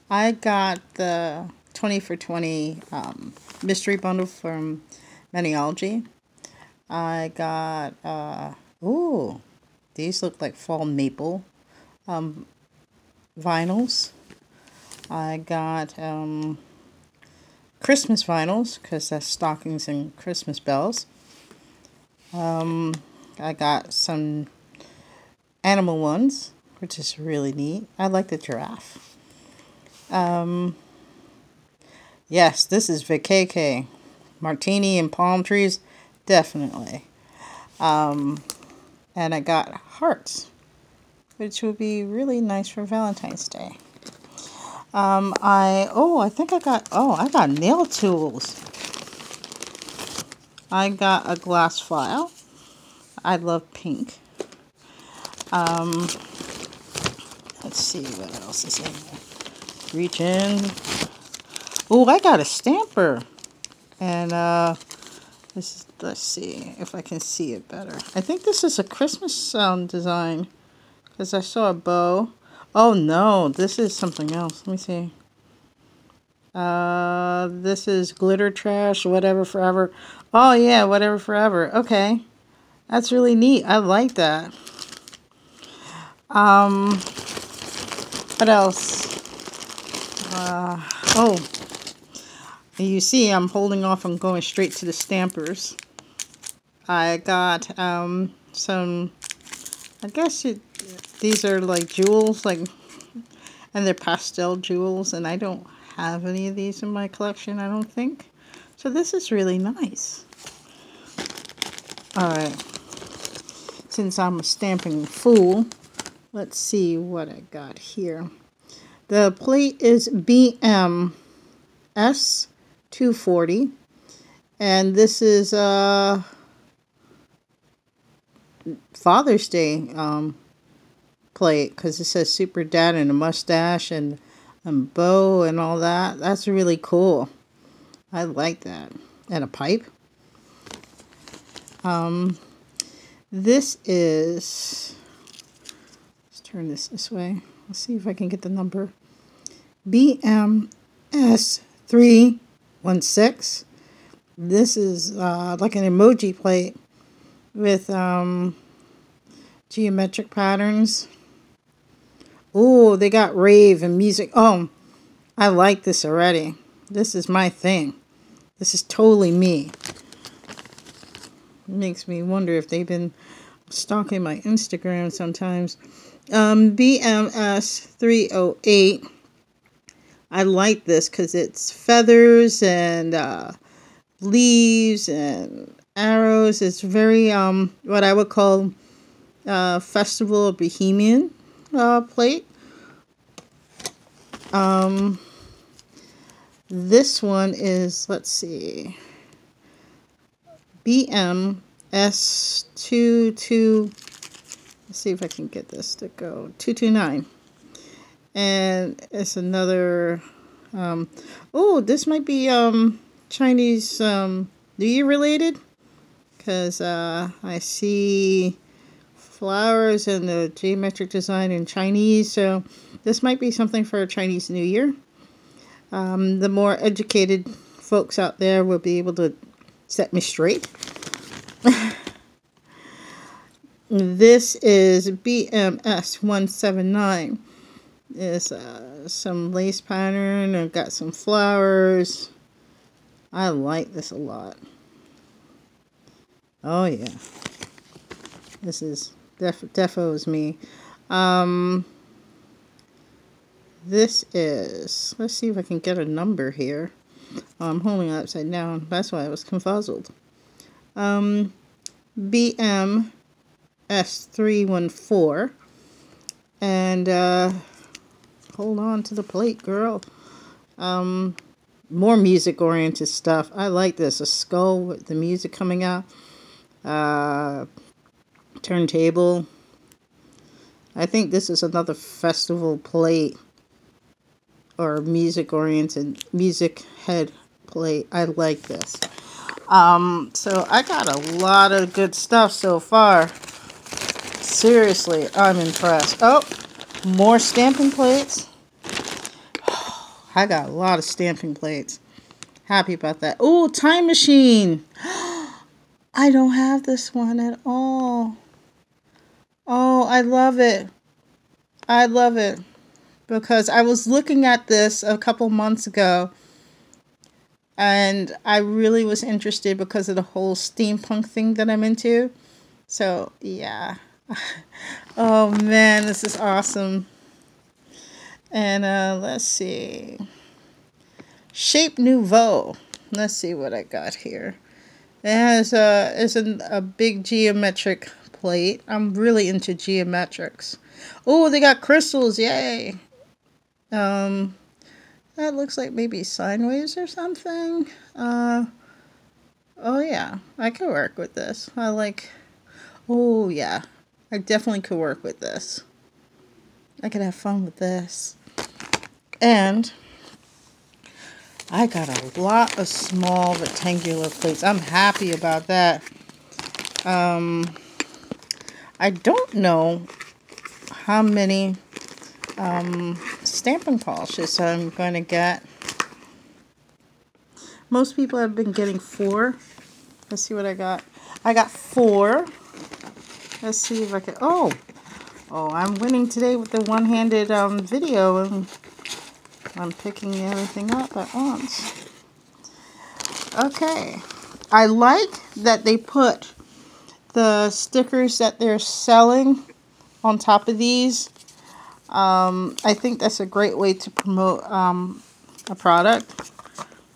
I got the 20 for 20 mystery bundle from Maniology. I got, ooh, these look like fall maple vinyls. I got Christmas vinyls because that's stockings and Christmas bells. I got some animal ones, which is really neat. I like the giraffe. Yes, this is VKK. Martini and palm trees, definitely. And I got hearts, which would be really nice for Valentine's Day. I think I got nail tools. I got a glass file. I love pink. Let's see what else is in there. Reach in. Oh, I got a stamper. And let's see if I can see it better. I think this is a Christmas design because I saw a bow. Oh no, this is something else. Let me see. This is glitter trash, whatever forever. Oh yeah, whatever forever. Okay, that's really neat. I like that. What else? Oh, you see, I'm holding off on going straight to the stampers. I got some. I guess these are like jewels, and they're pastel jewels, and I don't have any of these in my collection, I don't think. So this is really nice. Alright, since I'm a stamping fool, let's see what I got here. The plate is BMS 240, and this is Father's Day plate because it says Super Dad and a mustache and bow and all that. That's really cool. I like that. And a pipe. This is, let's turn this way. Let's see if I can get the number. BMS 316. This is like an emoji plate with geometric patterns. Oh, they got rave and music. Oh, I like this already. This is my thing. This is totally me. It makes me wonder if they've been stalking my Instagram sometimes. BMS 308. I like this because it's feathers and leaves and arrows. It's very what I would call Festival of Bohemian plate. This one is, let's see, BMS 22. Let's see if I can get this to go 229. And it's another. Oh, this might be Chinese New Year related, because I see flowers and the geometric design in Chinese, so this might be something for Chinese New Year. The more educated folks out there will be able to set me straight. This is BMS 179. It's some lace pattern. I've got some flowers. I like this a lot. Oh yeah. This is defo is me. This is, let's see if I can get a number here. Oh, I'm holding it upside down. That's why I was confuzzled. BMS 314. And hold on to the plate, girl. More music oriented stuff. I like this. A skull with the music coming out. Turntable. I think this is another festival plate or music oriented music head plate. I like this. So I got a lot of good stuff so far. Seriously, I'm impressed. Oh, more stamping plates. I got a lot of stamping plates. Happy about that. Oh, time machine. I don't have this one at all. Oh, I love it. I love it. Because I was looking at this a couple months ago. And I really was interested because of the whole steampunk thing that I'm into. So, yeah. Oh, man, this is awesome. And let's see. Shape Nouveau. Let's see what I got here. It has a big geometric plate. I'm really into geometrics. Oh, they got crystals. Yay. That looks like maybe sideways or something. Oh yeah, I could work with this. Oh yeah, I definitely could work with this. I could have fun with this. And I got a lot of small rectangular plates. I'm happy about that. I don't know how many stamping polishes I'm going to get. Most people have been getting 4. Let's see what I got. I got 4. Let's see if I can. Oh, I'm winning today with the one-handed video, and I'm picking everything up at once. Okay. I like that they put the stickers that they're selling on top of these. I think that's a great way to promote a product.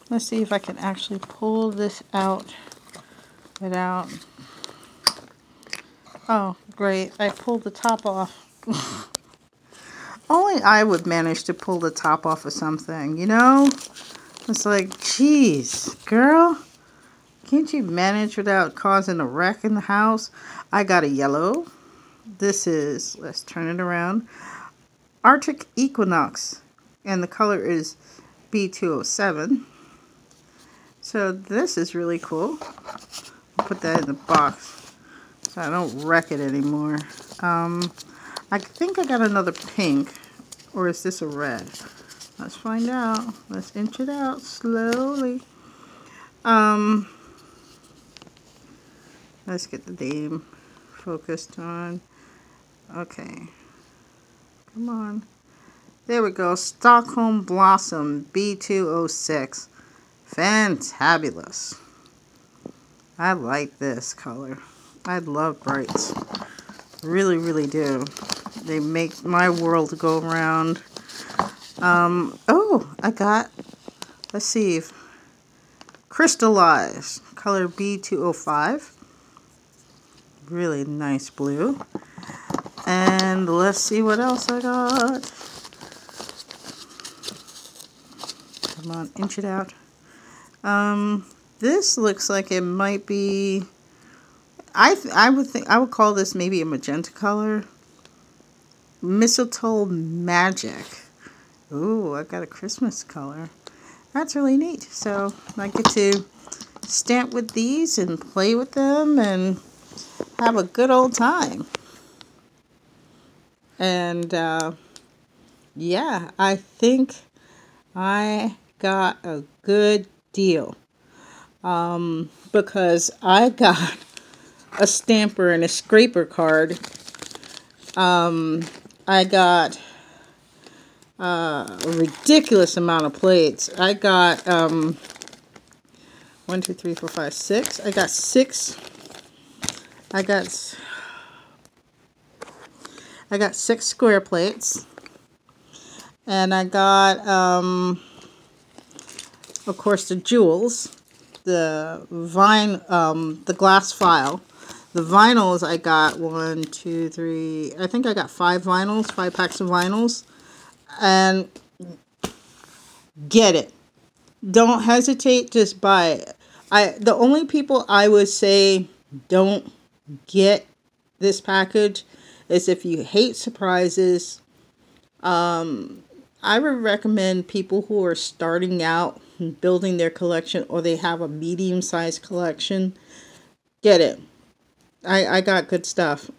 Let's see if I can actually pull this out without... Oh, great. I pulled the top off. Only I would manage to pull the top off of something, you know? It's like, geez, girl, can't you manage without causing a wreck in the house? I got a yellow. This is, let's turn it around, Arctic Equinox, and the color is B207. So this is really cool. I'll put that in the box so I don't wreck it anymore. I think I got another pink, or is this a red? Let's find out. Let's inch it out slowly. Let's get the name focused on. Okay. Come on. There we go. Stockholm Blossom B206. Fantabulous. I like this color. I love brights. Really, really do. They make my world go around. Oh, I got, let's see, Crystallized, color B205. Really nice blue. And let's see what else I got. Come on, inch it out. This looks like it might be, I would call this maybe a magenta color. Mistletoe Magic. Ooh, I got a Christmas color. That's really neat. So I get to stamp with these and play with them and have a good old time. And yeah, I think I got a good deal. Because I got a stamper and a scraper card. I got a ridiculous amount of plates. I got 1, 2, 3, 4, 5, 6. I got 6. I got 6 square plates. And I got of course the jewels, the the glass file. The vinyls, I got 1, 2, 3, I think I got 5 vinyls, 5 packs of vinyls. And get it. Don't hesitate, just buy it. The only people I would say don't get this package is if you hate surprises. I would recommend people who are starting out building their collection, or they have a medium-sized collection, get it. I got good stuff.